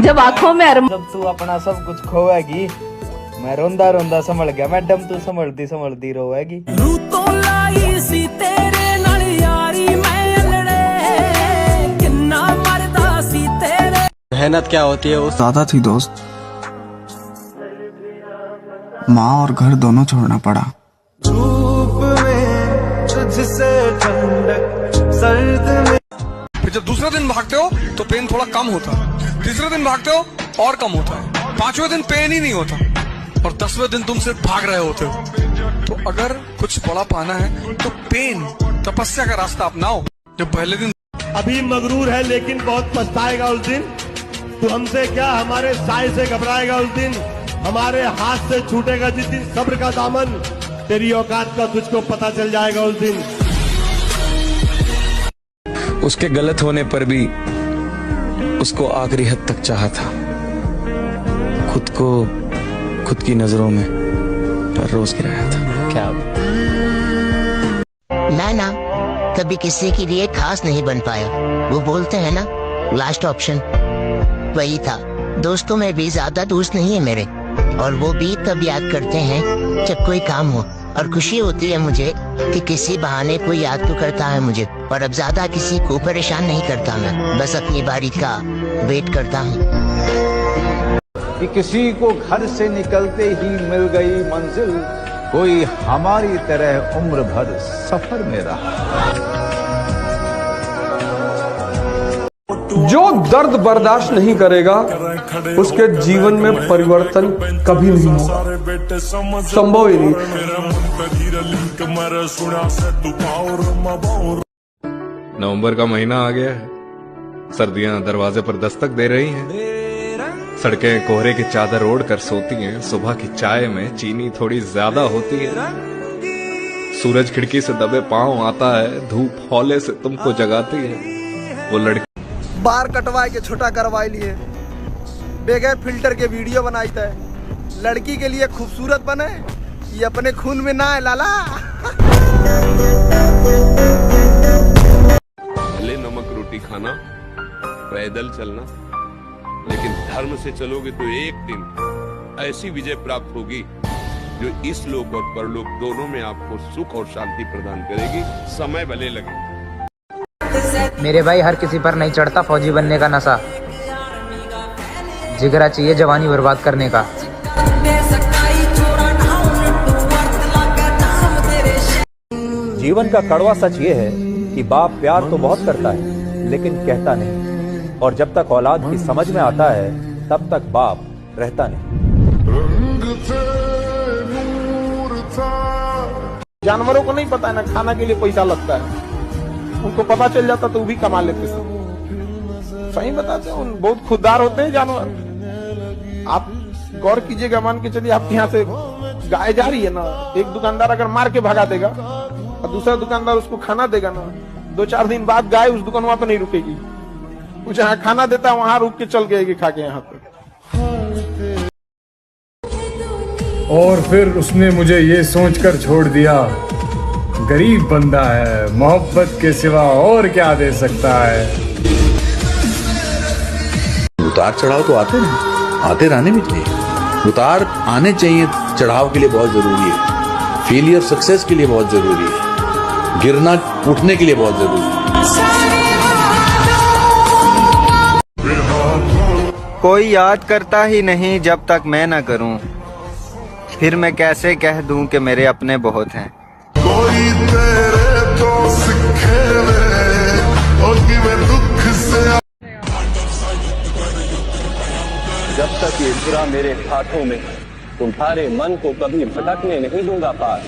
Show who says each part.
Speaker 1: जब आंखों में
Speaker 2: जब तू अपना सब कुछ खोएगी, मैं रोंदा रोंदा संभल गया, मैडम तू संभलती संभलती रोएगी।
Speaker 3: मेहनत क्या होती है? उस
Speaker 4: ज्यादा थी दोस्त, माँ और घर दोनों छोड़ना पड़ा।
Speaker 5: धूप में तुझसे ठंडक, सर्द में।
Speaker 6: फिर जब दूसरे दिन भागते हो तो पेन थोड़ा कम होता है, तीसरे दिन भागते हो और कम होता है, पांचवें दिन पेन ही नहीं होता और 10वें दिन तुम सिर्फ भाग रहे होते हो। तो अगर कुछ बड़ा पाना है तो पेन, तपस्या का रास्ता अपनाओ। जब पहले दिन
Speaker 7: अभी मगरूर है लेकिन बहुत पछताएगा उस दिन, तू हमसे क्या हमारे साय से घबराएगा उस दिन, हमारे हाथ से छूटेगा जिस दिन सब्र का दामन, तेरी औकात का तुझको पता चल जाएगा उस दिन।
Speaker 8: उसके गलत होने पर भी उसको आखिरी हद तक चाहा था, खुद को खुद की नजरों में हर रोज गिराया था।
Speaker 3: क्या
Speaker 9: मैं ना कभी किसी के लिए खास नहीं बन पाया, वो बोलते हैं ना लास्ट ऑप्शन, वही था। दोस्तों में भी ज्यादा दोस्त नहीं है मेरे, और वो भी तब याद करते हैं जब कोई काम हो, और खुशी होती है मुझे कि किसी बहाने कोई याद तो करता है मुझे। और अब ज्यादा किसी को परेशान नहीं करता, मैं बस अपनी बारी का वेट करता हूँ।
Speaker 10: कि किसी को घर से निकलते ही मिल गई मंजिल, कोई हमारी तरह उम्र भर सफर में रहा।
Speaker 6: जो दर्द बर्दाश्त नहीं करेगा उसके जीवन में परिवर्तन कभी नहीं होगा, संभव ही नहीं।
Speaker 8: नवंबर का महीना आ गया है, सर्दियां दरवाजे पर दस्तक दे रही हैं, सड़कें कोहरे की चादर ओढ़ कर सोती हैं, सुबह की चाय में चीनी थोड़ी ज्यादा होती है, सूरज खिड़की से दबे पांव आता है, धूप हौले से तुमको जगाती है। वो लड़की
Speaker 2: बार कटवाए के छोटा करवाई लिए, बगैर फिल्टर के वीडियो बनाई था, लड़की के लिए खूबसूरत बने, ये अपने खून में ना है लाला।
Speaker 11: भले नमक रोटी खाना, पैदल चलना, लेकिन धर्म से चलोगे तो एक दिन ऐसी विजय प्राप्त होगी जो इस लोक और परलोक दोनों में आपको सुख और शांति प्रदान करेगी। समय भले लगे।
Speaker 12: मेरे भाई, हर किसी पर नहीं चढ़ता फौजी बनने का नशा, जिगरा चाहिए जवानी बर्बाद करने का।
Speaker 10: जीवन का कड़वा सच ये है कि बाप प्यार तो बहुत करता है लेकिन कहता नहीं, और जब तक औलाद की समझ में आता है तब तक बाप रहता नहीं।
Speaker 2: जानवरों को नहीं पता है ना खाना के लिए पैसा लगता है, उनको पता चल जाता तो वो भी कमा लेते सब। सही बताते हैं, बहुत खुददार होते हैं जानवर। आप गौर कीजिएगा, मान के चलिए आपके यहाँ से गाय जा रही है ना, एक दुकानदार अगर मार के भगा देगा और दूसरा दुकानदार उसको खाना देगा ना, 2-4 दिन बाद गाय उस दुकान वहां पर नहीं रुकेगी, वो जहाँ खाना देता है वहां रुक के चल गएगी खा के यहाँ पे।
Speaker 7: और फिर उसने मुझे ये सोचकर छोड़ दिया, गरीब बंदा है, मोहब्बत के सिवा और क्या दे सकता है।
Speaker 13: उतार चढ़ाव तो आते हैं, आते रहने भी चाहिए, उतार आने चाहिए, चढ़ाव के लिए बहुत जरूरी है, फेलियर सक्सेस के लिए बहुत जरूरी है, गिरना उठने के लिए बहुत जरूरी है।
Speaker 2: कोई याद करता ही नहीं जब तक मैं ना करूं, फिर मैं कैसे कह दूं कि मेरे अपने बहुत हैं।
Speaker 5: कोई तेरे तो सिखे दुख से।
Speaker 14: जब तक ये बुरा मेरे हाथों में, तुम्हारे मन को कभी भटकने नहीं दूंगा पार।